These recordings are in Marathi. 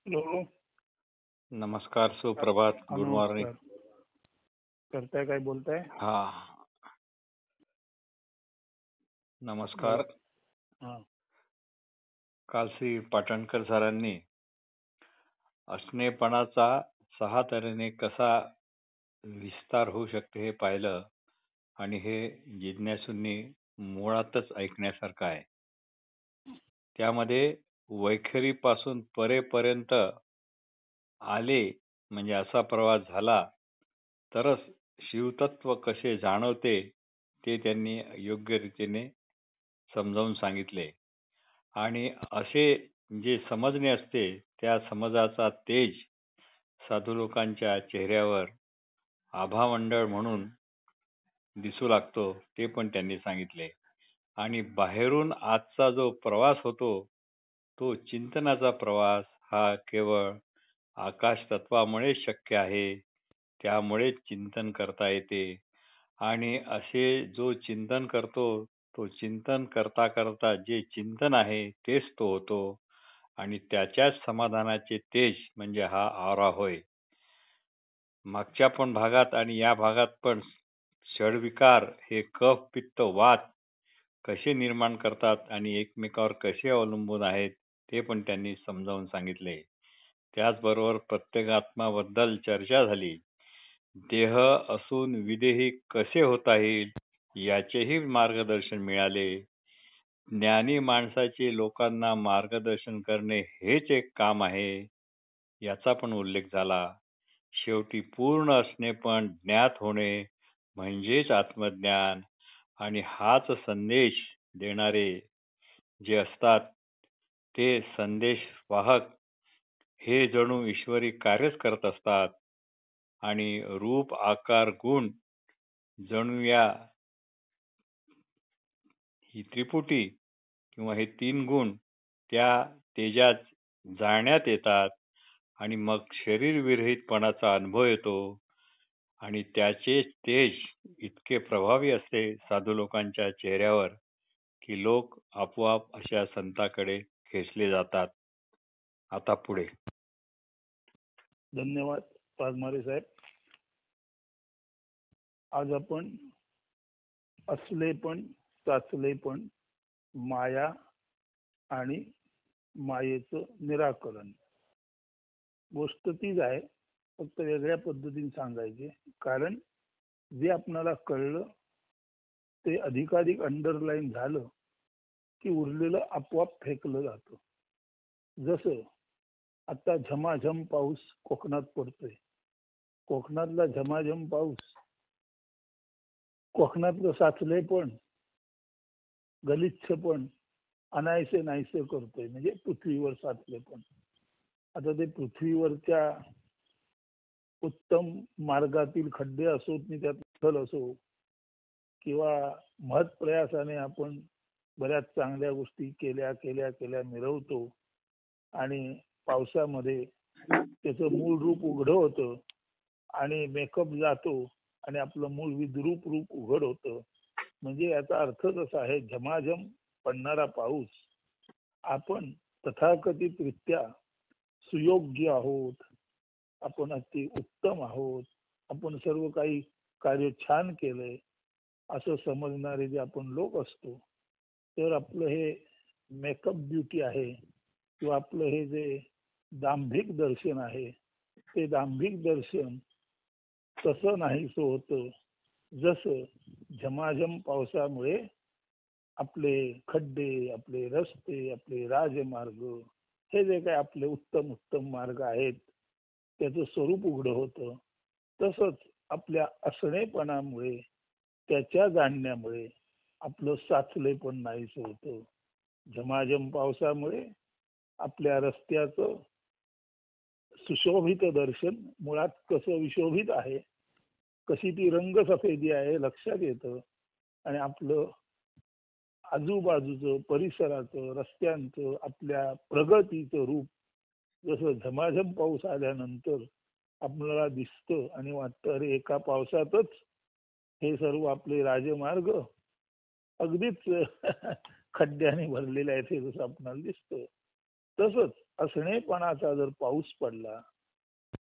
हॅलो. नमस्कार, सुप्रभात, गुड मॉर्निंग. नमस्कार. करताय काय बोलताय? हा, नमस्कार. हा. काल श्री पाटणकर सरांनी असणेपणाचा 6 तऱ्हेने कसा विस्तार होऊ शकते हे पाहिलं आणि हे जिज्ञासूंनी मुळातच ऐकण्यासारखं आहे. त्यामध्ये वैखरीपासून परेपर्यंत आले म्हणजे असा प्रवास झाला तरच शिवतत्व कसे जाणवते ते त्यांनी योग्य रीतीने समजावून सांगितले. आणि असे जे समजणे असते त्या समजाचा तेज साधू लोकांच्या चेहऱ्यावर आभामंडळ म्हणून दिसू लागतो ते पण त्यांनी सांगितले. आणि बाहेरून आजचा जो प्रवास होतो तो चिंतनाचा प्रवास हा केवळ आकाश तत्वामुळे शक्य आहे. त्यामुळे चिंतन करता येते. आणि असे जो चिंतन करतो तो चिंतन करता करता जे चिंतन आहे तेच तो होतो आणि त्याच्याच समाधानाचे तेज म्हणजे हा आरा होय. मागच्या पण भागात आणि या भागात पण षडविकार हे कफ पित्त वात कसे निर्माण करतात आणि एकमेकावर कसे अवलंबून आहेत ते पण त्यांनी समजावून सांगितले. त्याचबरोबर प्रत्येगात्माबद्दल चर्चा झाली. देह असून विदेही कसे होता येईल याचेही मार्गदर्शन मिळाले. ज्ञानी माणसाचे लोकांना मार्गदर्शन करणे हेच एक काम आहे याचा पण उल्लेख झाला. शेवटी पूर्ण असणे पण ज्ञात होणे म्हणजेच आत्मज्ञान आणि हाच संदेश देणारे जे असतात ते संदेश वाहक हे जणू ईश्वरी कार्यच करत असतात. आणि रूप आकार गुण जणू या ही त्रिपुटी किंवा हे 3 गुण त्या तेजात जाळण्यात येतात आणि मग शरीर विरहितपणाचा अनुभव येतो. आणि त्याचे तेज इतके प्रभावी असते साधू लोकांच्या चेहऱ्यावर की लोक आपोआप अशा संतांकडे खेचले जातात. आता पुढे. धन्यवाद पाजमारे साहेब. आज आपण असले पण साचले पण माया आणि मायेचं निराकरण गोष्ट तीच आहे, फक्त वेगळ्या पद्धतीने सांगायची. कारण जे आपणाला कळलं ते अधिकाधिक अंडरलाईन झालं की उरलेलं आपोआप फेकलं जातं. जसं आता झमाझम पाऊस कोकणात पडतोय. कोकणातला झमाझम पाऊस कोकणातलं साचले पण गलिच्छ पण अनायसे नाहीसे करतोय, म्हणजे पृथ्वीवर साचले पण. आता ते पृथ्वीवरच्या उत्तम मार्गातील खड्डे असोत नि त्यात स्थल असो किंवा महत् प्रयासाने आपण बऱ्याच चांगल्या गोष्टी केल्या केल्या केल्या मिरवतो आणि पावसामध्ये त्याचं मूळ रूप उघड होतं आणि मेकअप जातो आणि आपलं मूळ विद्रूप रूप उघड होतं. म्हणजे याचा अर्थच असा आहे, झमाझम पडणारा पाऊस आपण तथाकथितरित्या सुयोग्य आहोत, आपण अति उत्तम आहोत, आपण सर्व काही कार्य छान केलंय असं समजणारे जे आपण लोक असतो, तर आपलं हे मेकअप ब्युटी आहे किंवा आपलं हे जे दांभिक दर्शन आहे ते दांभिक दर्शन तसं नाहीसं होतं. जसं झमाझम पावसामुळे आपले खड्डे, आपले रस्ते, आपले राजमार्ग हे जे काही आपले उत्तम उत्तम मार्ग आहेत त्याचं स्वरूप उघडं होतं. तसंच आपल्या असणेपणामुळे त्याच्या जाणण्यामुळे आपलं साचलेपण नाहीसं होतं. झमाझम पावसामुळे आपल्या रस्त्याचं सुशोभित दर्शन मुळात कसं विशोभित आहे, कशी ती रंगसफेदी आहे लक्षात येतं. आणि आपलं आजूबाजूचं परिसराचं रस्त्यांचं आपल्या प्रगतीचं रूप जसं झमाझम पाऊस आल्यानंतर आपल्याला दिसतं आणि वाटतं अरे एका पावसातच हे सर्व आपले राजमार्ग अगदीच खड्ड्याने भरलेले आहेत हे जसं आपल्याला दिसतं. तसंच असणेपणाचा जर पाऊस पडला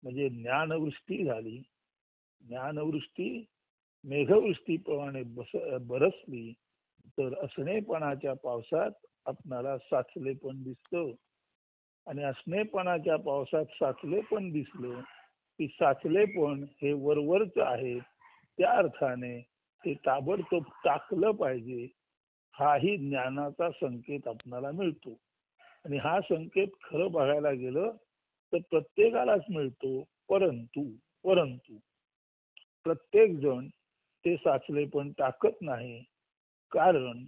म्हणजे ज्ञानवृष्टी झाली, ज्ञानवृष्टी मेघवृष्टीप्रमाणे बरसली, तर असणेपणाच्या पावसात आपणाला साचलेपण दिसतं. आणि असणेपणाच्या पावसात साचलेपण दिसलं की साचलेपण हे वरवरच आहे, त्या अर्थाने ते ताबडतोब टाकलं पाहिजे, हाही ज्ञानाचा संकेत आपणाला मिळतो. आणि हा संकेत खरं बघायला गेलं तर प्रत्येकालाच मिळतो. परंतु परंतु प्रत्येक जण ते साचलेपण टाकत नाही. कारण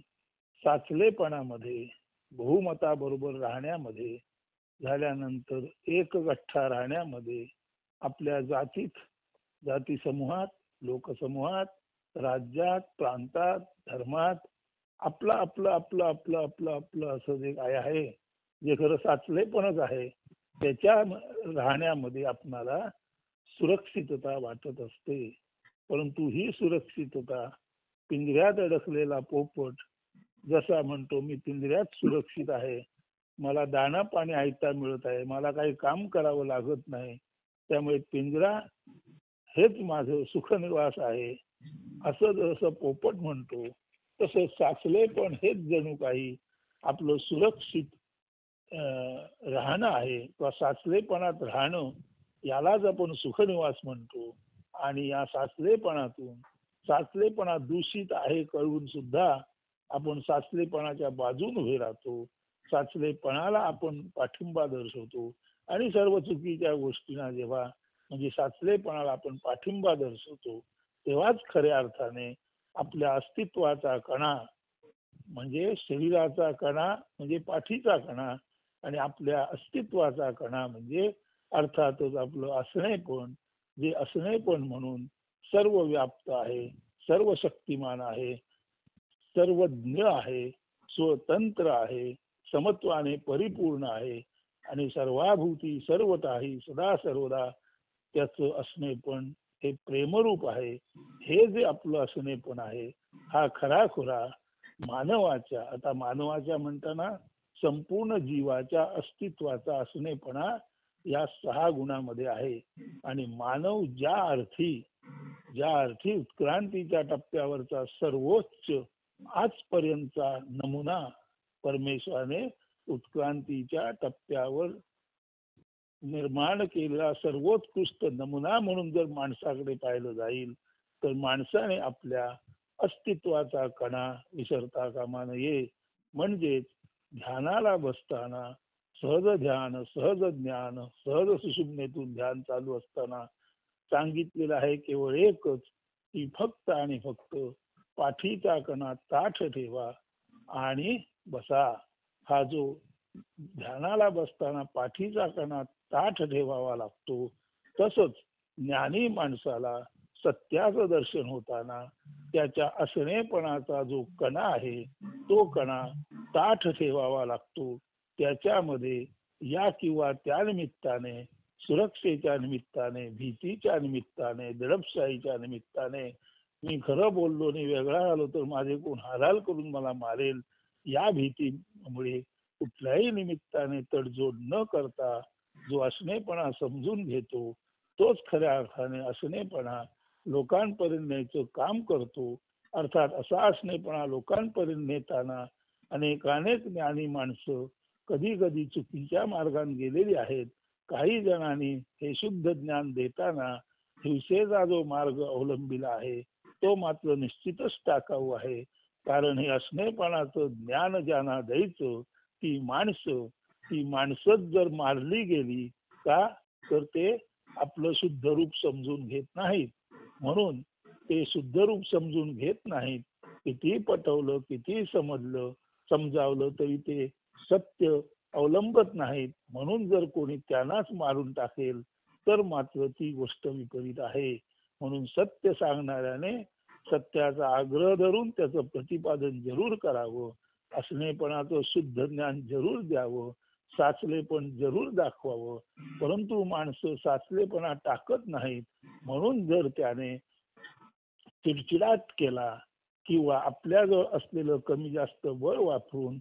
साचलेपणामध्ये, बहुमताबरोबर राहण्यामध्ये, झाल्यानंतर एक गठ्ठा राहण्यामध्ये, आपल्या जातीत, जाती समूहात, लोकसमूहात, राज्यात, प्रांतात, धर्मात आपलं आपलं आपलं आपलं आपलं आपलं असं जे काय आहे, जे खरं साचलेपणच आहे, त्याच्या राहण्यामध्ये आपणाला सुरक्षितता वाटत असते. परंतु ही सुरक्षितता पिंजऱ्यात अडकलेला पोपट जसा म्हणतो मी पिंजऱ्यात सुरक्षित आहे, मला दाणा पाणी ऐकता मिळत आहे, मला काही काम करावं लागत नाही, त्यामुळे पिंजरा हेच माझं सुखनिवास आहे, असं जसं पोपट म्हणतो, तसं साचलेपण हेच जणू काही आपलं सुरक्षित राहणं आहे किंवा साचलेपणात राहणं, यालाच आपण सुखनिवास म्हणतो. आणि या साचलेपणातून, साचलेपणा दूषित आहे कळून सुद्धा आपण साचलेपणाच्या बाजून उभे राहतो, साचलेपणाला आपण पाठिंबा दर्शवतो. आणि सर्व चुकीच्या गोष्टींना जेव्हा म्हणजे साचलेपणाला आपण पाठिंबा दर्शवतो, तेव्हाच खऱ्या अर्थाने आपल्या अस्तित्वाचा कणा म्हणजे शरीराचा कणा म्हणजे पाठीचा कणा, आणि आपल्या अस्तित्वाचा कणा म्हणजे अर्थातच आपलं असणेपण, जे असणेपण म्हणून सर्व व्याप्त आहे, सर्व शक्तिमान आहे, सर्वज्ञ आहे, स्वतंत्र आहे, समत्वाने परिपूर्ण आहे, आणि सर्वाभूती सर्वताही सदा सर्वदा त्याचं असणेपण हे प्रेमरूप आहे. हे जे आपलं असणेपण आहे, हा खराखुरा मानवाच्या, आता मानवाच्या म्हणताना संपूर्ण जीवाच्या अस्तित्वाचा असणेपणा या 6 गुणामध्ये आहे. आणि मानव ज्या अर्थी उत्क्रांतीच्या टप्प्यावरचा सर्वोच्च आजपर्यंतचा नमुना परमेश्वराने उत्क्रांतीच्या टप्प्यावर निर्माण केलेला सर्वोत्कृष्ट नमुना म्हणून जर माणसाकडे पाहिलं जाईल, तर माणसाने आपल्या अस्तित्वाचा कणा विसरता कामा नये. म्हणजेच ध्यानाला बसताना सहज ध्यान, सहज ज्ञान, सहज सुषुम्नेतून ध्यान चालू असताना सांगितलेलं आहे केवळ एकच, की फक्त आणि फक्त पाठीचा कणा ताठ ठेवा आणि बसा. हा जो ध्यानाला बसताना पाठीचा कणा ताठ ठेवावा लागतो, तसंच ज्ञानी माणसाला सत्याचं दर्शन होताना त्याच्या असणेपणाचा जो कणा आहे, तो कणा ताठ ठेवावा लागतो. त्याच्यामध्ये या किंवा त्या निमित्ताने, सुरक्षेच्या निमित्ताने, भीतीच्या निमित्ताने, दडपशाहीच्या निमित्ताने, मी खरं बोललो आणि वेगळा झालो तर माझे कोण हालाल करून मला मारेल, या भीतीमुळे कुठल्याही निमित्ताने तडजोड न करता जो असणेपणा समजून घेतो, तोच खऱ्या अर्थाने असणेपणा लोकांपर्यंत न्यायचं काम करतो. अर्थात असा असणेपणा लोकांपर्यंत नेताना अनेकानेक ज्ञानी माणसं कधी कधी चुकीच्या मार्गाने गेलेली आहेत. काही जणांनी हे शुद्ध ज्ञान देताना हिंसेचा जो मार्ग अवलंबिला आहे, तो मात्र निश्चितच टाकाऊ आहे. कारण हे असणेपणाचं ज्ञान ज्यांना द्यायचं, ती माणसंच जर मारली गेली का, तर ते आपलं शुद्ध रूप समजून घेत नाहीत. म्हणून ते शुद्ध रूप समजून घेत नाहीत. किती पटवलं, किती समजावलं तरी ते सत्य अवलंबत नाहीत. म्हणून जर कोणी त्यांनाच मारून टाकेल तर मात्र ती गोष्ट विपरीत आहे. म्हणून सत्य सांगणाऱ्याने सत्याचा आग्रह धरून त्याचं प्रतिपादन जरूर करावं, असणेपणाचं शुद्ध ज्ञान जरूर द्यावं, साचलेपण जरूर दाखवावं. परंतु माणसं साचलेपणा टाकत नाहीत. म्हणून जर त्याने चिडचिडाट केला किंवा आपल्याजवळ असलेलं कमी जास्त बळ वापरून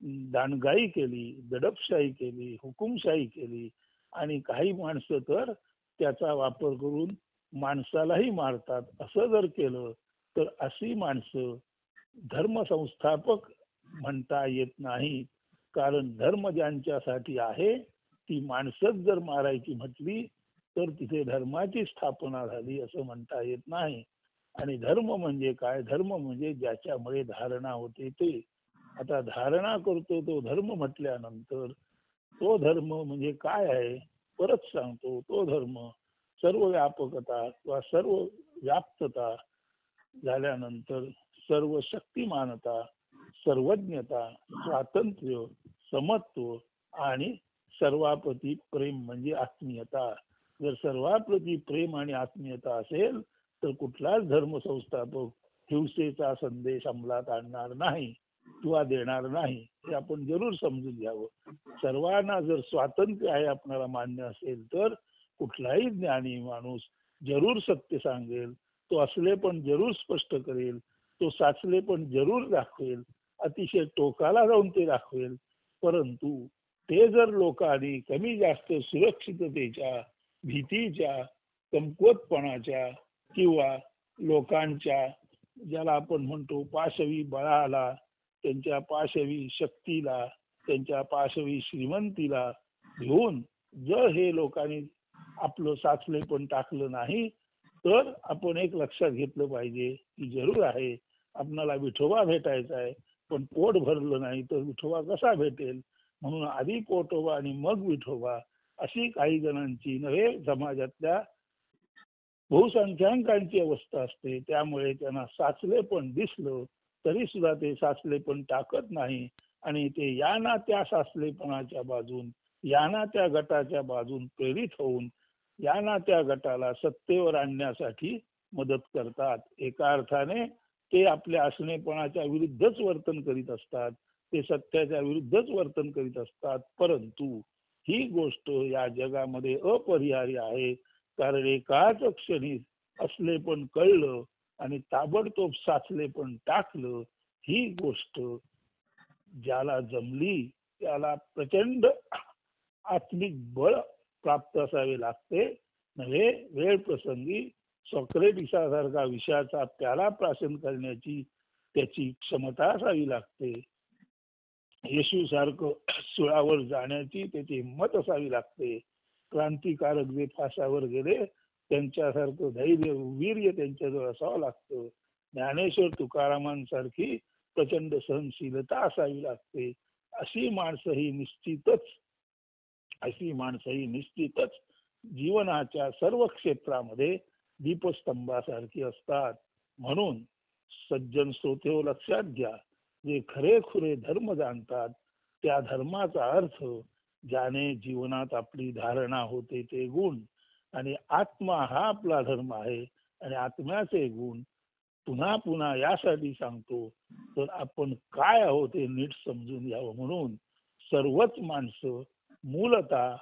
दांडगाई केली, दडपशाही केली, हुकुमशाही केली आणि काही माणसं तर त्याचा वापर करून माणसालाही मारतात. असं जर केलं तर अशी माणसं धर्मसंस्थापक म्हणता येत नाही. कारण धर्म ज्यांच्यासाठी आहे ती माणसंच जर मारायची म्हटली तर तिथे धर्माची स्थापना झाली असं म्हणता येत नाही. आणि धर्म म्हणजे काय? धर्म म्हणजे ज्याच्यामुळे धारणा होते ते. आता धारणा करतो तो धर्म म्हटल्यानंतर तो धर्म म्हणजे काय आहे? परत सांगतो, तो धर्म सर्व व्यापकता किंवा सर्व व्याप्तता झाल्यानंतर सर्व शक्तिमानता, सर्वज्ञता, स्वातंत्र्य, समत्व आणि सर्वाप्रती प्रेम म्हणजे आत्मीयता. जर सर्वाप्रती प्रेम आणि आत्मीयता असेल तर कुठलाच धर्मसंस्थापक हिंसेचा संदेश अंमलात आणणार नाही किंवा देणार नाही. हे आपण जरूर समजून घ्यावं. सर्वांना जर स्वातंत्र्य आहे आपल्याला मान्य असेल तर कुठलाही ज्ञानी माणूस जरूर सत्य सांगेल, तो असले पण जरूर स्पष्ट करेल, तो साचले पण जरूर दाखवेल, अतिशय टोकाला जाऊन ते दाखवेल. परंतु ते जर लोकांनी कमी जास्त सुरक्षिततेच्या, भीतीच्या, कमकुवतपणाच्या किंवा लोकांच्या ज्याला आपण म्हणतो पाशवी बळाला, त्यांच्या पाशवी शक्तीला, त्यांच्या पाशवी श्रीमंतीला घेऊन जर हे लोकांनी आपलं साचले पण टाकलं नाही तर आपण एक लक्षात घेतलं पाहिजे की जरूर आहे आपणाला विठोबा भेटायचा आहे, पण पोट भरलं नाही तर विठोबा कसा भेटेल? म्हणून आधी पोटोबा आणि मग विठोबा अशी काही जणांची नव्हे समाजातल्या बहुसंख्याकांची अवस्था असते. त्यामुळे त्यांना साचले पण दिसलं तरी सुद्धा ते साचले पण टाकत नाही आणि ते या ना त्या साचलेपणाच्या बाजून, या ना त्या गटाच्या बाजून प्रेरित होऊन या ना त्या गटाला सत्तेवर आणण्यासाठी मदत करतात. एका अर्थाने ते आपल्या असणेपणाच्या विरुद्धच वर्तन करीत असतात, ते सत्याच्या विरुद्धच वर्तन करीत असतात. परंतु ही गोष्ट या जगामध्ये अपरिहार्य आहे. कारण एकाच क्षणी असले पण कळलं आणि ताबडतोब साचले पण टाकलं. ही गोष्ट ज्याला जमली त्याला प्रचंड आत्मिक बळ प्राप्त असावे लागते. नव्हे वेळ प्रसंगी सॉक्रेटिसासारखा विषयाचा प्याला प्राशन करण्याची त्याची क्षमता असावी लागते. येशू सारखं सुळावर जाण्याची त्याची हिंमत असावी लागते. क्रांतिकारक जे फासावर गेले त्यांच्यासारखं धैर्य वीर्य त्यांच्याजवळ असावं लागतं. ज्ञानेश्वर तुकारामांसारखी प्रचंड सहनशीलता असावी लागते. अशी माणसं ही निश्चितच जीवनाच्या सर्व क्षेत्रामध्ये दीपस्तंभासारखी असतात. म्हणून सज्जन श्रोतेहो लक्षात घ्या, जे खरेखुरे धर्म जाणतात त्या धर्माचा अर्थ ज्याने जीवनात आपली धारणा होते ते गुण, आणि आत्मा हा आपला धर्म आहे आणि आत्म्याचे गुण पुन्हा पुन्हा यासाठी सांगतो तर आपण काय आहोत हे नीट समजून घ्यावं. म्हणून सर्वच माणसं मूलतः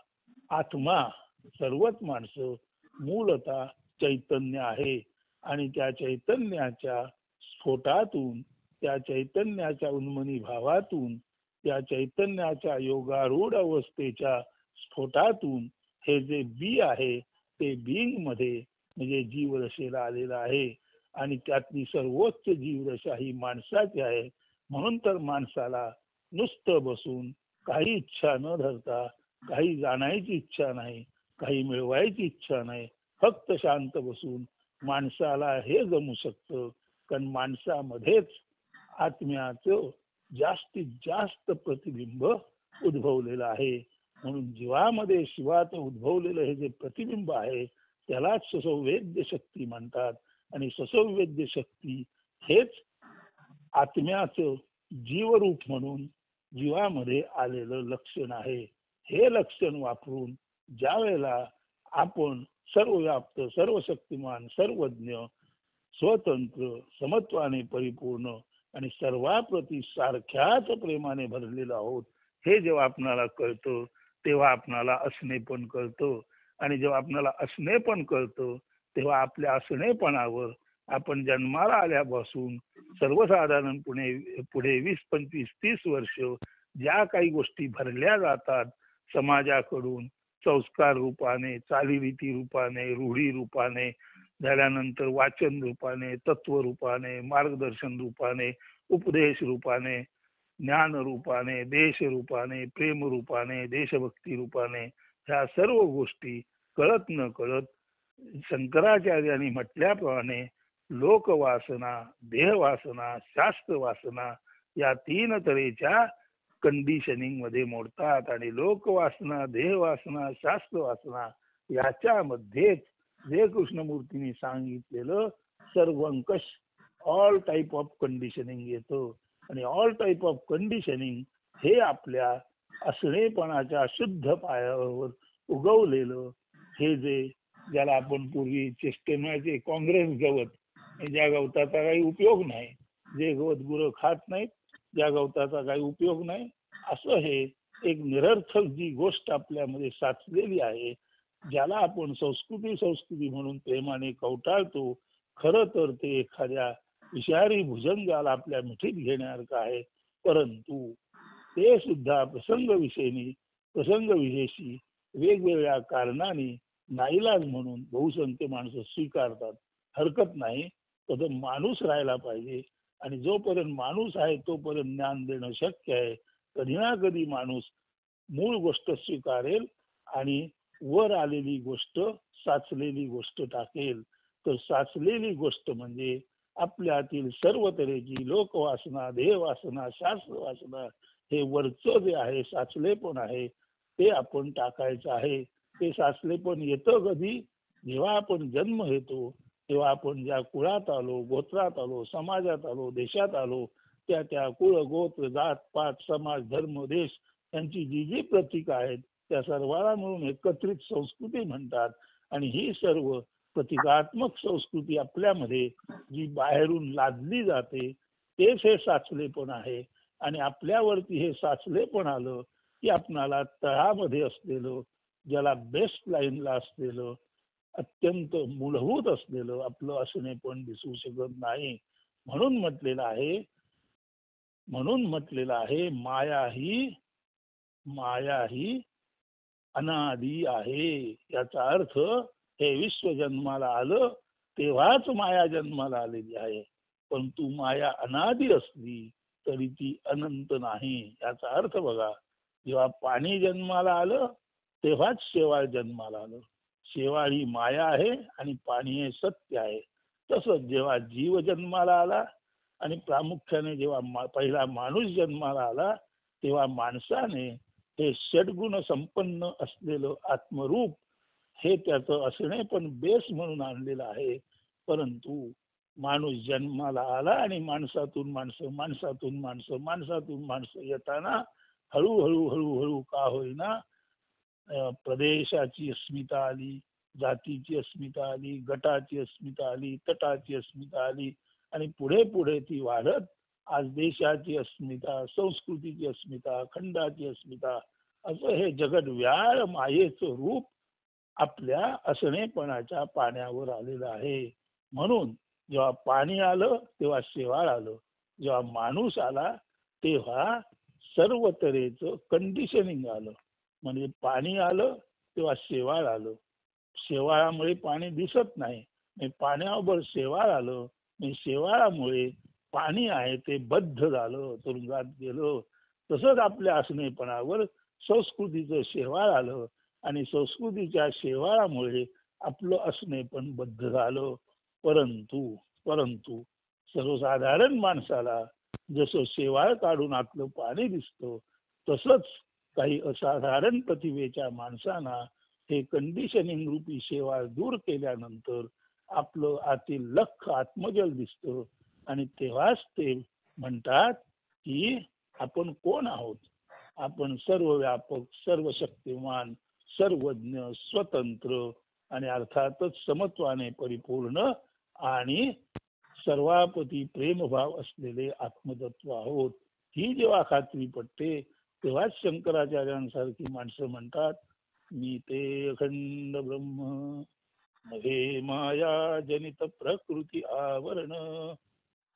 आत्मा, सर्वच माणसं मूलतः चैतन्य आहे आणि त्या चैतन्याच्या स्फोटातून, त्या चैतन्याच्या उन्मनी भावातून, त्या चैतन्याच्या योगारूढ अवस्थेच्या स्फोटातून हे जे बी आहे ते बिंग मध्ये म्हणजे जीवरशेला आलेलं आहे आणि त्यातली सर्वोच्च जीवरशा ही माणसाची आहे. म्हणून तर माणसाला नुसतं बसून काही इच्छा न धरता, काही जाणायची इच्छा नाही, काही मिळवायची इच्छा नाही, फक्त शांत बसून माणसाला हे जमू शकतं. कारण माणसामध्येच आत्म्याचं जास्तीत जास्त प्रतिबिंब उद्भवलेलं आहे. म्हणून जीवामध्ये शिवाचं उद्भवलेलं हे जे प्रतिबिंब आहे त्यालाच ससंवेद्य शक्ती म्हणतात. आणि ससंवेद्य शक्ती हेच आत्म्याचं जीवरूप म्हणून जीवामध्ये आलेलं लक्षण आहे. हे लक्षण वापरून ज्या वेळेला आपण सर्वव्याप्त, सर्वशक्तिमान, सर्वज्ञ, स्वतंत्र, समत्वाने परिपूर्ण आणि सर्वाप्रती सारख्याच प्रेमाने भरलेलो आहोत हे जेव्हा आपणाला कळतं तेव्हा आपणाला असणे पण कळतं. आणि जेव्हा आपणाला असणे पण कळतं तेव्हा आपल्या असणेपणावर आपण जन्माला आल्यापासून सर्वसाधारणपणे पुढे 20, 25, 30 वर्ष ज्या काही गोष्टी भरल्या जातात समाजाकडून संस्कार रूपाने, चालीरीती रूपाने, रूढी रूपाने, झाल्यानंतर वाचन रूपाने, तत्व रूपाने, मार्गदर्शन रूपाने, उपदेश रूपाने, ज्ञान रूपाने, देश रूपाने, प्रेम रूपाने, देशभक्ती रूपाने, ह्या सर्व गोष्टी कळत न कळत शंकराचार्यांनी म्हटल्याप्रमाणे लोकवासना, देहवासना, शास्त्र वासना या तीन तऱ्हेच्या कंडिशनिंग मध्ये मोडतात. आणि लोकवासना, देहवासना, शास्त्र वासना याच्यामध्येच जे कृष्णमूर्तींनी सांगितलेलं सर्वंकष ऑल टाईप ऑफ कंडिशनिंग येतं. आणि ऑल टाईप ऑफ कंडिशनिंग हे आपल्या असणेपणाच्या शुद्ध पायावर उगवलेलं हे जे ज्याला आपण पूर्वी चेष्टे म्हणायचे काँग्रेस गवत, ज्या गवताचा काही उपयोग नाही, जे गवत गुरं खात नाहीत, ज्या गवताचा काही उपयोग नाही, असं हे एक निरर्थक जी गोष्ट आपल्यामध्ये साचलेली आहे, ज्याला आपण संस्कृती संस्कृती म्हणून प्रेमाने कवटाळतो, खरं तर ते एखाद्या विषारी भुजंगाला आपल्या मिठीत घेण्यासारखं आहे. परंतु ते सुद्धा प्रसंग विशेषी वेगवेगळ्या कारणाने नाईलाज म्हणून बहुसंख्य माणसं स्वीकारतात. हरकत नाही, तर माणूस राहायला पाहिजे. आणि जोपर्यंत माणूस आहे तोपर्यंत ज्ञान देणं शक्य आहे. कधी ना कधी माणूस मूळ गोष्ट स्वीकारेल आणि वर आलेली गोष्ट, साचलेली गोष्ट टाकेल. तर साचलेली गोष्ट म्हणजे आपल्यातील सर्व तऱ्हेची लोकवासना, देहवासना, शास्त्र वासना, हे वरचं जे आहे साचलेपण आहे ते आपण टाकायचं आहे. ते साचलेपण येतं कधी? जेव्हा आपण जन्म घेतो तेव्हा आपण ज्या कुळात आलो, गोत्रात आलो, समाजात आलो, देशात आलो, त्या त्या कुळ, गोत्र, जात, पात, समाज, धर्म, देश यांची जी जी प्रतीक आहेत त्या सर्वांना मिळून एकत्रित संस्कृती म्हणतात. आणि ही सर्व प्रतिकात्मक संस्कृती आपल्यामध्ये जी बाहेरून लादली जाते तेच हे साचलेपण आहे. आणि आपल्यावरती हे साचलेपण आलं की आपणाला तळामध्ये असलेलं, ज्याला बेस्ट लाईनला असलेलं, अत्यंत मूलभूत असलेलं आपलं असणेपण दिसू शकत नाही. म्हणून म्हटलेलं आहे माया ही अनादी आहे. याचा अर्थ हे विश्व जन्माला आलं तेव्हाच माया जन्माला आलेली आहे. परंतु माया अनादी असली तरी ती अनंत नाही. याचा अर्थ बघा, जेव्हा पाणी जन्माला आलं तेव्हाच शेवाळ जन्माला आलं. शेवाळ ही माया आहे आणि पाणी हे सत्य आहे. तसंच जेव्हा जीव जन्माला आला आणि प्रामुख्याने जेव्हा पहिला माणूस जन्माला आला तेव्हा माणसाने हे षडगुण संपन्न असलेलं आत्मरूप हे त्याचं असणे पण बेस म्हणून आणलेलं आहे. परंतु माणूस जन्माला आला आणि माणसातून माणसं येताना हळूहळू हळूहळू का होईना प्रदेशाची अस्मिता आली, जातीची अस्मिता आली, गटाची अस्मिता आली, तटाची अस्मिता आली आणि पुढे पुढे ती वाढत आज देशाची अस्मिता, संस्कृतीची अस्मिता, खंडाची अस्मिता, असं हे जगत व्याळ मायेचं रूप आपल्या असणेपणाच्या पाण्यावर आलेलं आहे. म्हणून जेव्हा पाणी आलं तेव्हा शेवाळ आलं, जेव्हा माणूस आला तेव्हा सर्व तऱ्हेचं कंडिशनिंग आलं. म्हणजे पाणी आलं तेव्हा शेवाळ आलं, शेवाळामुळे पाणी दिसत नाही, पाण्यावर शेवाळ आलं, शेवाळामुळे पाणी आहे ते बद्ध झालं, तुरुंगात गेलं. तसंच आपल्या असणेपणावर संस्कृतीचं शेवाळ आलं आणि संस्कृतीच्या शेवाळामुळे आपलं असणेपण बद्ध झालं. परंतु सर्वसाधारण माणसाला जसं शेवाळ काढून आतलं पाणी दिसतं तसंच काही असाधारण प्रतिभेच्या माणसांना हे कंडिशनिंग रूपी शेवाळ दूर केल्यानंतर आपलं आतील लख आत्मजल दिसतं. आणि तेव्हाच ते म्हणतात की आपण कोण आहोत. आपण सर्व व्यापक, सर्व शक्तिमान, सर्वज्ञ, स्वतंत्र आणि अर्थातच समत्वाने परिपूर्ण आणि सर्वापती प्रेमभाव असलेले आत्मतत्व आहोत. ही जेव्हा खात्री पटते तेव्हाच शंकराचार्यांसारखी माणसं म्हणतात मी ते अखंड ब्रह्म नव्हे माया जनित प्रकृती आवरण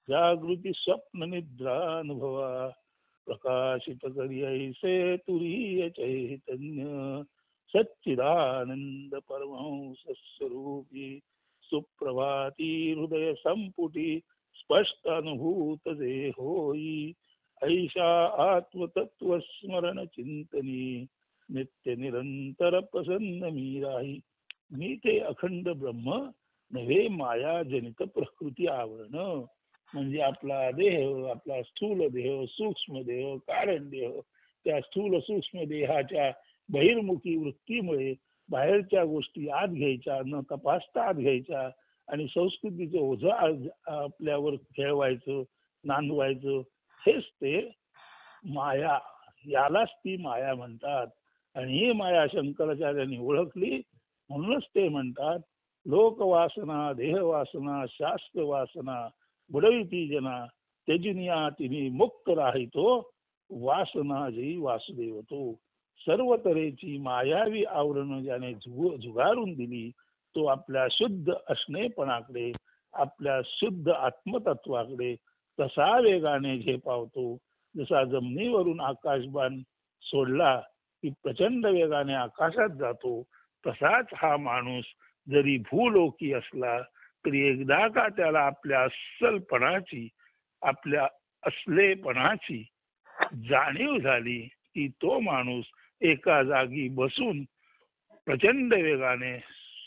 जागृती स्वप्न निद्रानुभवा प्रकाशित करी ऐसे तुरीय चैतन्य सच्चिदानंद परमहंस स्वरूपी सुप्रभाती हृदय संपुटी स्पष्ट अनुभूत जे होई ऐशा आत्मतत्व स्मरण चिंतनी नित्य निरंतर प्रसन्न मी राही. मी ते अखंड ब्रह्म नव्हे माया जनित प्रकृती आवरण. म्हणजे आपला देह, आपला स्थूल देह, सूक्ष्म देह, कारण देह, त्या स्थूल सूक्ष्म देहाच्या बहिर्मुखी वृत्तीमुळे बाहेरच्या गोष्टी आत घ्यायच्या, न तपासता आत घ्यायच्या आणि संस्कृतीचं ओझं आपल्यावर खेळवायचं, नांदवायचं, हेच ते माया. यालाच ती माया म्हणतात. आणि ही माया शंकराचार्यांनी ओळखली. म्हणूनच ते म्हणतात लोकवासना, देहवासना, शास्त्र वासना बुडविती जना त्यजिनिया तिने मुक्त राहितो वासना जयी वासुदेव तो. सर्व तऱ्हेची मायावी आवरण ज्याने झुगारून दिली तो आपल्या शुद्ध असणेपणाकडे, आपल्या शुद्ध आत्मतत्वाकडे तसा वेगाने झेपावतो. जसा जमिनीवरून आकाशबाण सोडला की प्रचंड वेगाने आकाशात जातो, तसाच हा माणूस जरी भूलोकी असला तरी एकदा का त्याला आपल्या अस्सलपणाची, आपल्या असलेपणाची जाणीव झाली की तो माणूस एका जागी बसून प्रचंड वेगाने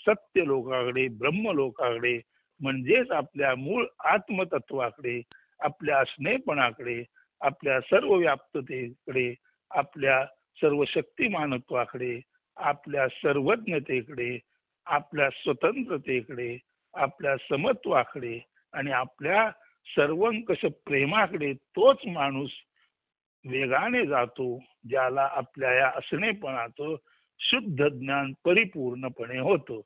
सत्य लोकाकडे, ब्रह्म लोकाकडे, म्हणजेच आपल्या मूळ आत्मतत्वाकडे, आपल्या असणेपणाकडे, आपल्या सर्व व्याप्ततेकडे, आपल्या सर्व शक्तिमानत्वाकडे, आपल्या सर्वज्ञतेकडे, आपल्या स्वतंत्रतेकडे, आपल्या समत्वाकडे आणि आपल्या सर्वंकष प्रेमाकडे तोच माणूस वेगाने जातो, ज्याला आपल्या या असणेपणाचं शुद्ध ज्ञान परिपूर्णपणे होतं.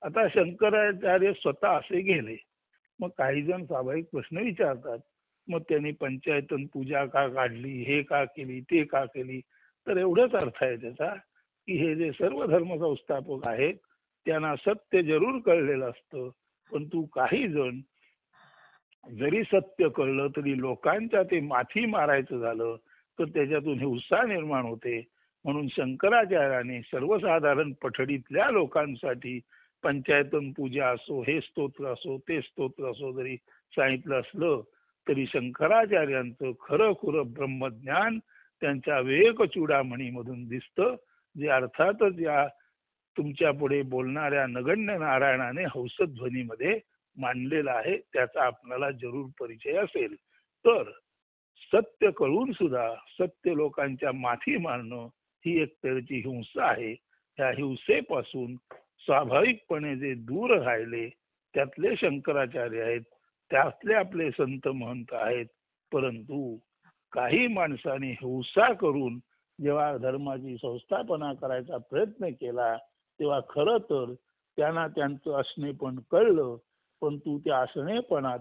आता शंकराचार्य स्वतः असे गेले. मग काही जण स्वाभाविक प्रश्न विचारतात, मग त्यांनी पंचायतन पूजा का काढली, हे का केली, ते का केली. तर एवढंच अर्थ आहे त्याचा की हे जे सर्व धर्म संस्थापक आहेत त्यांना सत्य जरूर कळलेलं असतं, परंतु काही जण जरी सत्य कळलं तरी लोकांच्या ते माथी मारायचं झालं तर त्याच्यातून हिंसा निर्माण होते. म्हणून शंकराचार्याने सर्वसाधारण पठडीतल्या लोकांसाठी पंचायतन पूजा असो, हे स्तोत्र असो, ते स्तोत्र असो जरी सांगितलं असलं तरी शंकराचार्यांचं खरं खुरं ब्रह्मज्ञान त्यांच्या विवेक चूडामणीमधून दिसतं, जे अर्थातच या तुमच्या पुढे बोलणाऱ्या नगण्य नारायणाने हंसध्वनीमध्ये मांडलेला आहे. त्याचा आपल्याला जरूर परिचय असेल. तर सत्य कळून सुद्धा सत्य लोकांच्या माथी मारणं ही एक तऱ्हेची हिंसा आहे. त्या हिंसेपासून स्वाभाविकपणे जे दूर राहिले त्यातले शंकराचार्य आहेत, त्यातले आपले संत महंत आहेत. परंतु काही माणसांनी हिंसा करून जेव्हा धर्माची संस्थापना करायचा प्रयत्न केला तेव्हा खरं तर त्यांना त्यांचं असणेपण कळलं, परंतु त्या असणेपणात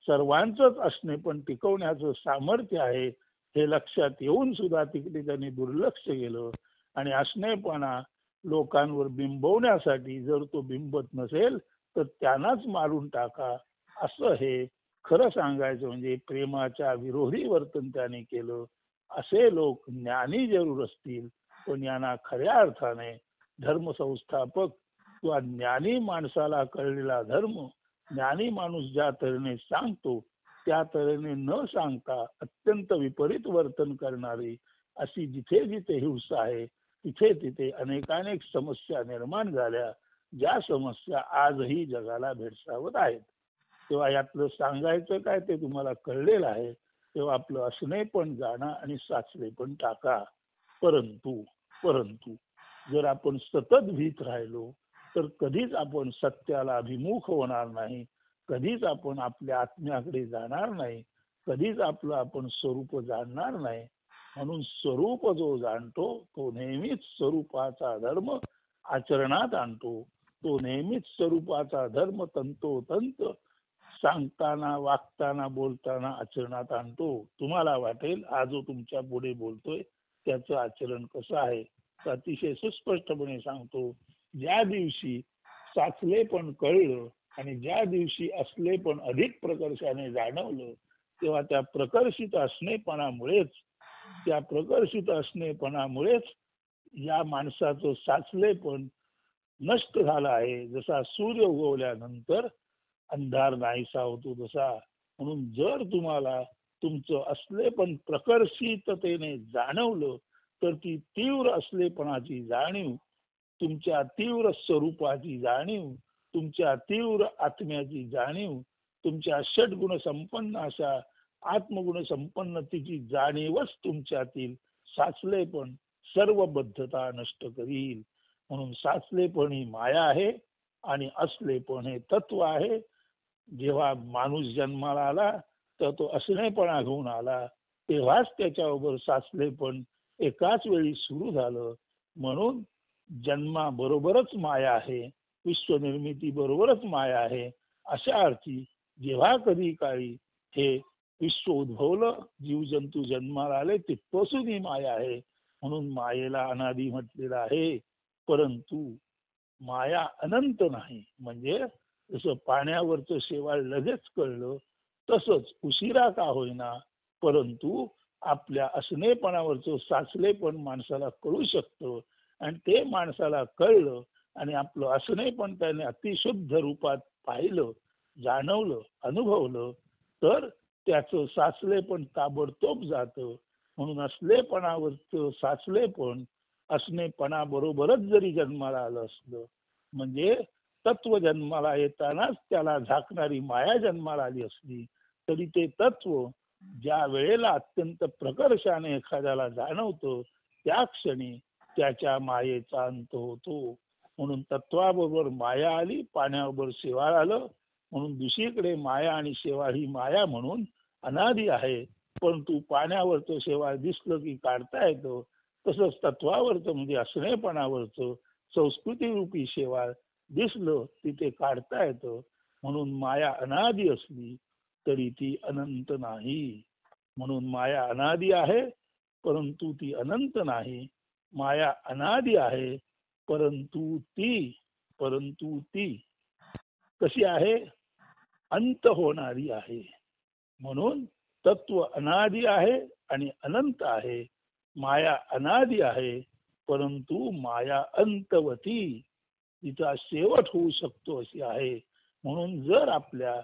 सर्वांचंच असणेपण टिकवण्याचं सामर्थ्य आहे हे लक्षात येऊन सुद्धा तिकडे त्यांनी दुर्लक्ष केलं. आणि असणेपणा लोकांवर बिंबवण्यासाठी जर तो बिंबत नसेल तर त्यांनाच मारून टाका, असं हे खरं सांगायचं म्हणजे प्रेमाच्या विरोधी वर्तन त्याने केलं. असे लोक ज्ञानी जरूर असतील पण यांना खऱ्या अर्थाने धर्मसंस्थापक किंवा ज्ञानी माणसाला कळलेला धर्म, ज्ञानी माणूस ज्या तऱ्हेने सांगतो त्या तऱ्हेने न सांगता अत्यंत विपरीत वर्तन करणारी अशी जिथे जिथे हिंसा आहे तिथे तिथे अनेकानेक समस्या निर्माण झाल्या, ज्या समस्या आजही जगाला भेडसावत आहेत. तेव्हा यातलं सांगायचं काय ते तुम्हाला कळलेलं आहे. तेव्हा आपलं असणे पण जाणं आणि साचले पण टाका. परंतु परंतु जर आपण सतत भीत राहिलो तर कधीच आपण सत्याला अभिमुख होणार नाही, कधीच आपण आपल्या आत्म्याकडे जाणार नाही, कधीच आपलं आपण स्वरूप जाणणार नाही. म्हणून स्वरूप जो जाणतो तो नेहमीच स्वरूपाचा धर्म आचरणात आणतो. तो नेहमीच स्वरूपाचा धर्म तंतोतंत सांगताना, वागताना, बोलताना आचरणात आणतो. तुम्हाला वाटेल हा जो तुमच्या पुढे बोलतोय त्याचं आचरण कसं आहे, तर अतिशय सुस्पष्टपणे सांगतो. ज्या दिवशी साचले पण कळलं आणि ज्या दिवशी असले पण अधिक प्रकर्षाने जाणवलं तेव्हा त्या प्रकर्षित असणेपणामुळेच त्या प्रकर्षित असणेपणामुळेच या माणसाचं साचलेपण नष्ट झालं आहे. जसा सूर्य उगवल्यानंतर अंधार नाहीसा होतो तसा. म्हणून जर तुम्हाला तुमचं असलेपण प्रकर्षिततेने जाणवलं तर ती तीव्र असलेपणाची जाणीव, तुमच्या तीव्र स्वरूपाची जाणीव, तुमच्या तीव्र आत्म्याची जाणीव, तुमच्या षटगुण संपन्न अशा आत्मगुण संपन्नतेची जाणीवच तुमच्यातील साचलेपण सर्व बद्धता नष्ट करील. म्हणून साचलेपण ही माया आहे आणि असलेपण हे तत्व आहे. जेव्हा माणूस जन्माला आला तर तो असणेपणा घेऊन आला, तेव्हाच त्याच्याबरोबर साचलेपण एकाच वेळी सुरू झालं. म्हणून जन्माबरोबरच माया आहे, विश्वनिर्मिती बरोबरच माया आहे. अशा अर्थी जेव्हा कधी काळी हे विश्व उद्भवलं, जीवजंतू जन्माला आले, तिथपासून ही माया आहे. म्हणून मायेला अनादी म्हटलेलं आहे. परंतु माया अनंत नाही. म्हणजे जसं पाण्यावरचं शेवाळ लगेच कळलं तसंच उशिरा का होईना परंतु आपल्या असणेपणावरचं साचलेपण माणसाला कळू शकतं. आणि ते माणसाला कळलं आणि आपलं असणेपण त्याने अतिशुद्ध रूपात पाहिलं, जाणवलं, अनुभवलं तर त्याचं साचलेपण ताबडतोब जातं. म्हणून असलेपणावरचं साचलेपण असणेपणाबरोबरच जरी जन्माला आलं असलं म्हणजे तत्व जन्माला येतानाच त्याला झाकणारी माया जन्माला आली असली तरी ते तत्व ज्या वेळेला अत्यंत प्रकर्षाने एखाद्याला जाणवतं त्या क्षणी त्याच्या मायेचा अंत होतो. म्हणून तत्वाबरोबर माया आली, पाण्याबरोबर शेवाळ आलं. म्हणून दुसरीकडे माया आणि शेवाळ ही माया म्हणून अनादी आहे. परंतु पाण्यावरचं शेवाळ दिसलं की काढता येतं. तसंच तत्वावरचं म्हणजे असणेपणावरचं संस्कृती रूपी शेवाळ दिसलं तिथे काढता येतं. म्हणून माया अनादी असली तरी ती अनंत नाही. म्हणून माया अनादी आहे परंतु ती अनंत नाही. माया अनादी आहे परंतु ती कशी आहे? अंत होणारी आहे. म्हणून तत्व अनादी आहे आणि अनंत आहे. माया अनादी आहे परंतु माया अंतवती, तिचा शेवट होऊ शकतो अशी आहे. म्हणून जर आपल्या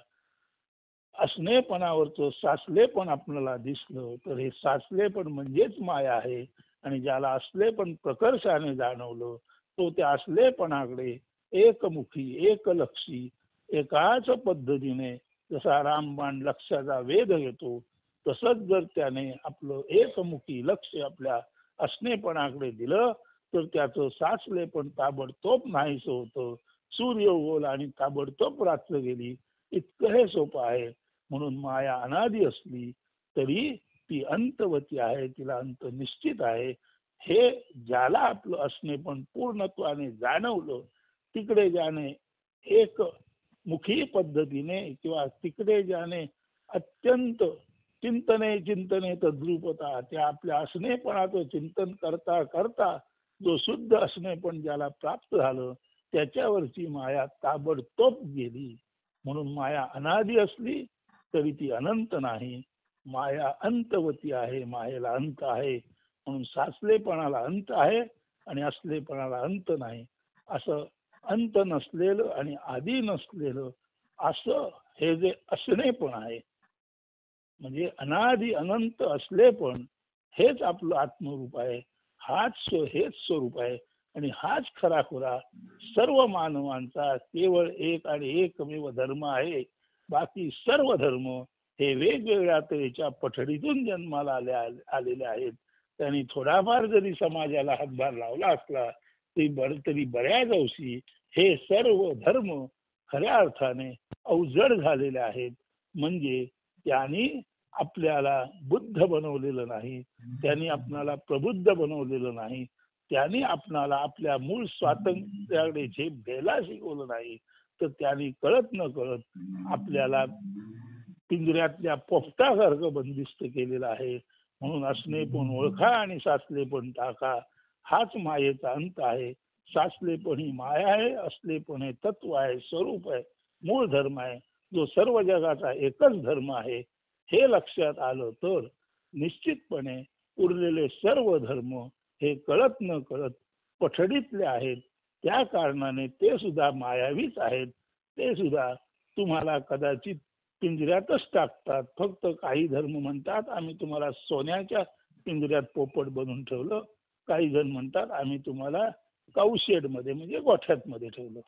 असणेपणावरचं साचलेपण आपल्याला दिसलं तर हे साचलेपण म्हणजेच माया आहे. आणि ज्याला असलेपण प्रकर्षाने जाणवलं तो त्या असलेपणाकडे एकमुखी एकलक्षी एकाच पद्धतीने जसा रामबाण लक्षाचा वेध घेतो तसंच जर त्याने आपलं एकमुखी लक्ष आपल्या असणेपणाकडे दिलं तर त्याचं साचलेपण ताबडतोब नाहीसं होतं. सूर्य उगवला आणि ताबडतोब रात्र गेली, इतकं हे सोपं आहे. म्हणून माया अनादी असली तरी ती अंतवती आहे, तिला अंत निश्चित आहे. हे ज्याला आपलं असणेपण पूर्णत्वाने जाणवलं तिकडे ज्याने एक मुखी पद्धतीने किंवा तिकडे ज्याने अत्यंत चिंतने तद्रूपता त्या आपल्या असणेपणाचं चिंतन करता करता जो शुद्ध असणेपण ज्याला प्राप्त झालं त्याच्यावरची माया ताबडतोब गेली. म्हणून माया अनादी असली तरी ती अनंत नाही. माया अंतवती आहे, मायेला अंत आहे. म्हणून साचलेपणाला अंत आहे आणि असलेपणाला अंत नाही. असं अंत नसलेलं आणि आधी नसलेलं असं हे जे असणेपण आहे म्हणजे अनादी अनंत असलेपण हेच आपलं आत्मरूप आहे. हेच स्वरूप आहे आणि हाच खराखुरा सर्व मानवांचा केवळ एक आणि एकमेव धर्म आहे. बाकी सर्व धर्म हे वेगवेगळ्या तऱ्हेच्या पठडीतून जन्माला आलेले आहेत. त्यांनी थोडाफार जरी समाजाला हातभार लावला असला तरी बऱ्याच अंशी हे सर्व धर्म खऱ्या अर्थाने अवजड झालेले आहेत. म्हणजे त्यांनी आपल्याला बुद्ध बनवलेलं नाही, त्यांनी आपल्याला प्रबुद्ध बनवलेलं नाही, त्यांनी आपल्याला आपल्या मूळ स्वातंत्र्याकडे झेप घ्यायला शिकवलं नाही, तर त्यांनी कळत न कळत आपल्याला पिंजऱ्यातल्या पोपटासारखं बंदिस्त केलेलं आहे. म्हणून असणेपण ओळखा आणि साचलेपण टाका, हाच मायेचा अंत आहे. साचलेपण ही माया आहे, असलेपण हे तत्व आहे, स्वरूप आहे, मूळ धर्म आहे, जो सर्व जगाचा एकच धर्म आहे. हे लक्षात आलं तर निश्चितपणे उरलेले सर्व धर्म हे कळत न कळत पठडीतले आहेत. त्या कारणाने ते सुद्धा मायावीच आहेत. ते सुद्धा तुम्हाला कदाचित पिंजऱ्यातच टाकतात. फक्त काही धर्म म्हणतात आम्ही तुम्हाला सोन्याच्या पिंजऱ्यात पोपट बनवून ठेवलं. काही जण म्हणतात आम्ही तुम्हाला काऊशेड मध्ये म्हणजे गोठ्यात मध्ये ठेवलं.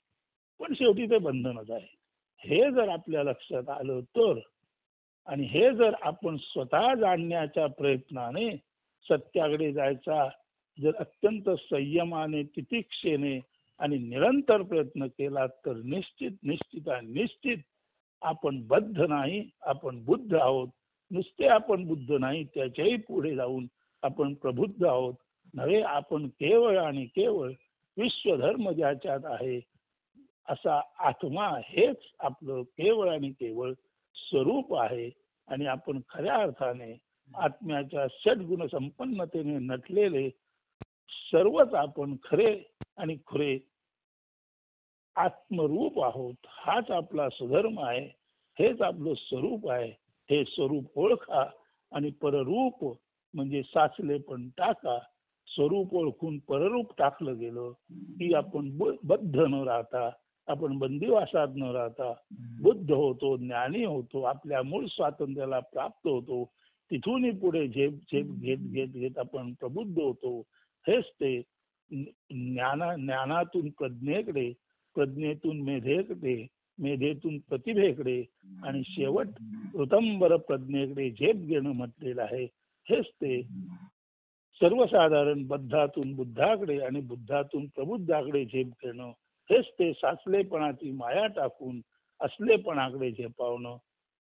पण शेवटी ते बंधनच आहे. हे जर आपल्या लक्षात आलं तर, आणि हे जर आपण स्वतः जाणण्याच्या प्रयत्नाने सत्याकडे जायचा जर अत्यंत संयमाने, तितिक्षेने आणि निरंतर प्रयत्न केला तर निश्चित आपण बद्ध नाही, आपण बुद्ध आहोत. नुसते आपण बुद्ध नाही, त्याच्याही पुढे जाऊन आपण प्रबुद्ध आहोत. नव्हे, आपण केवळ आणि केवळ विश्वधर्म ज्याच्यात आहे असा आत्मा हेच आपलं केवळ आणि केवळ स्वरूप आहे. आणि आपण खऱ्या अर्थाने आत्म्याच्या षड्गुण संपन्नतेने नटलेले सर्वच आपण खरे आणि खुरे आत्मरूप आहोत. हाच आपला स्वधर्म आहे, हेच आपलं स्वरूप आहे. हे स्वरूप ओळखा आणि पररूप म्हणजे साचले पण टाका. स्वरूप ओळखून पररूप टाकलं गेलं की आपण बद्ध न राहता, आपण बंदिवासात न राहता बुद्ध होतो, ज्ञानी होतो, आपल्या मूळ स्वातंत्र्याला प्राप्त होतो. तिथूनही पुढे झेप झेप घेत घेत घेत आपण प्रबुद्ध होतो. हेच ते ज्ञानातून प्रज्ञेकडे, प्रज्ञेतून मेधेकडे, मेधेतून प्रतिभेकडे आणि शेवट ऋतंबर प्रज्ञेकडे झेप घेणं म्हटलेलं आहे. हेच ते सर्वसाधारण बद्धातून बुद्धाकडे आणि बुद्धातून प्रबुद्धाकडे झेप घेणं. हेच ते साचलेपणाची माया टाकून असलेपणाकडे झेपावणं.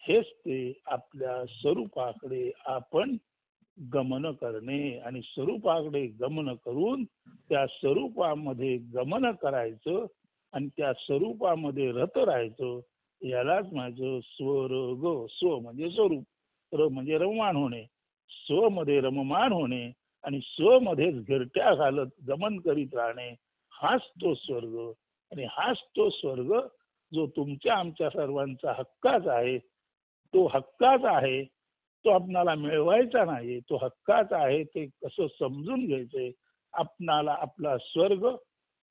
हेच ते आपल्या स्वरूपाकडे आपण गमन करणे आणि स्वरूपाकडे गमन करून त्या स्वरूपामध्ये गमन करायचं आणि त्या स्वरूपामध्ये रत राहायचं. यालाच माझं स्वर स्व म्हणजे स्वरूप, र म्हणजे रममाण होणे, स्व मध्ये रममाण होणे आणि स्व मध्येच घिरट्या घालत गमन करीत राहणे. हाच तो स्वर्ग आणि हाच तो स्वर्ग जो तुमच्या आमच्या सर्वांचा हक्काच आहे. तो हक्काच आहे, तो आपणाला मिळवायचा नाही. तो हक्काचा आहे ते कसं समजून घ्यायचंय. आपणाला आपला स्वर्ग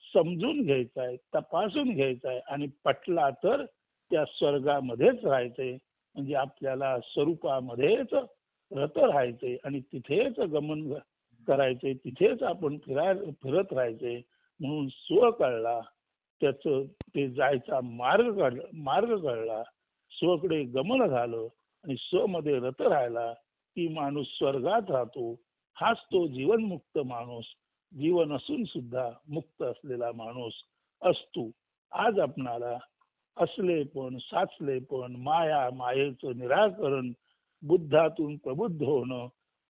समजून घ्यायचा आहे, तपासून घ्यायचा आहे आणि पटला तर त्या स्वर्गामध्येच राहायचंय. म्हणजे आपल्याला स्वरूपामध्येच रत राहायचंय आणि तिथेच गमन करायचंय, तिथेच आपण फिरत राहायचंय. म्हणून स्व कळला, त्याचं ते जायचा मार्ग कळला, स्वकडे गमन झालं आणि स्व मध्ये रत राहिला की माणूस स्वर्गात राहतो. हाच तो जीवनमुक्त माणूस, जीवन असून सुद्धा मुक्त असलेला माणूस असतो. आज आपणाला असलेपण, साचलेपण, माया, मायेचं निराकरण, बुद्धातून प्रबुद्ध होणं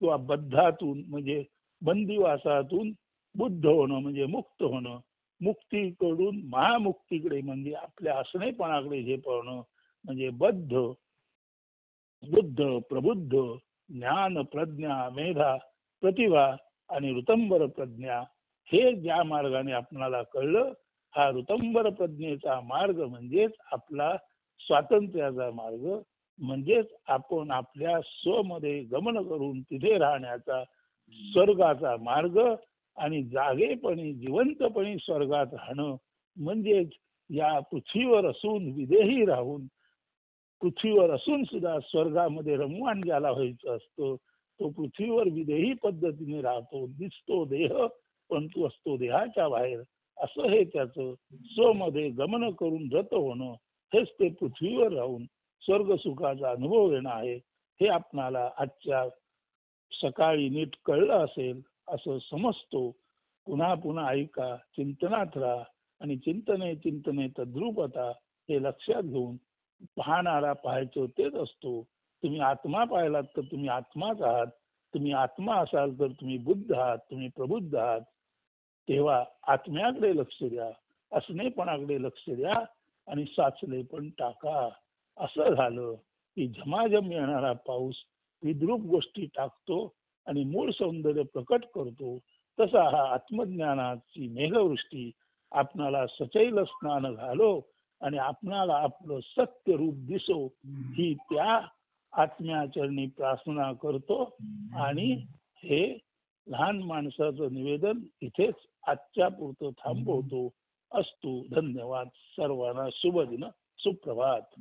किंवा बद्धातून म्हणजे बंदिवासातून बुद्ध होणं म्हणजे मुक्त होणं, मुक्तीकडून महामुक्तीकडे म्हणजे आपल्या असणेपणाकडे झेपावणं म्हणजे बुद्ध, प्रबुद्ध, ज्ञान, प्रज्ञा, मेधा, प्रतिभा आणि ऋतंबर प्रज्ञा हे ज्या मार्गाने आपणाला कळलं, हा ऋतंबर प्रज्ञेचा मार्ग म्हणजेच आपला स्वातंत्र्याचा मार्ग, म्हणजेच आपण आपल्या स्वमध्ये गमन करून तिथे राहण्याचा स्वर्गाचा मार्ग आणि जागेपणी जिवंतपणी स्वर्गात राहणं म्हणजेच या पृथ्वीवर असून विदेही राहून, पृथ्वीवर असून सुद्धा स्वर्गामध्ये रममाण ज्याला व्हायचं असतं तो पृथ्वीवर विदेही पद्धतीने राहतो. दिसतो देह परंतु असतो देहाच्या बाहेर. असं हे त्याचं स्वमध्ये गमन करून रत होणं, हेच ते पृथ्वीवर राहून स्वर्ग सुखाचा अनुभव घेणं आहे. हे आपणाला आजच्या सकाळी नीट कळलं असेल असं समजतो. पुन्हा पुन्हा ऐका, चिंतनात राहा आणि चिंतने तद्रूपता हे लक्षात घेऊन पाहणारा पाहायचं तेच असतो. तुम्ही आत्मा पाहिलात तर तुम्ही आत्माच आहात. तुम्ही आत्मा असाल तर तुम्ही बुद्ध आहात, तुम्ही प्रबुद्ध आहात. तेव्हा आत्म्याकडे लक्ष द्या, असणेपणाकडे लक्ष द्या आणि साचले पण टाका. असं झालं की झमाझम येणारा पाऊस विद्रूप गोष्टी टाकतो आणि मूळ सौंदर्य प्रकट करतो. तसा हा आत्मज्ञानाची मेघवृष्टी आपणाला सचैल स्नान घालो आणि आपणाला आपलं सत्य रूप दिसो, ही त्या आत्म्याचरणी प्रार्थना करतो आणि हे लहान माणसाचं निवेदन इथेच आजच्या पुरतं थांबवतो. अस्तु. धन्यवाद. सर्वांना शुभ दिन. सुप्रभात.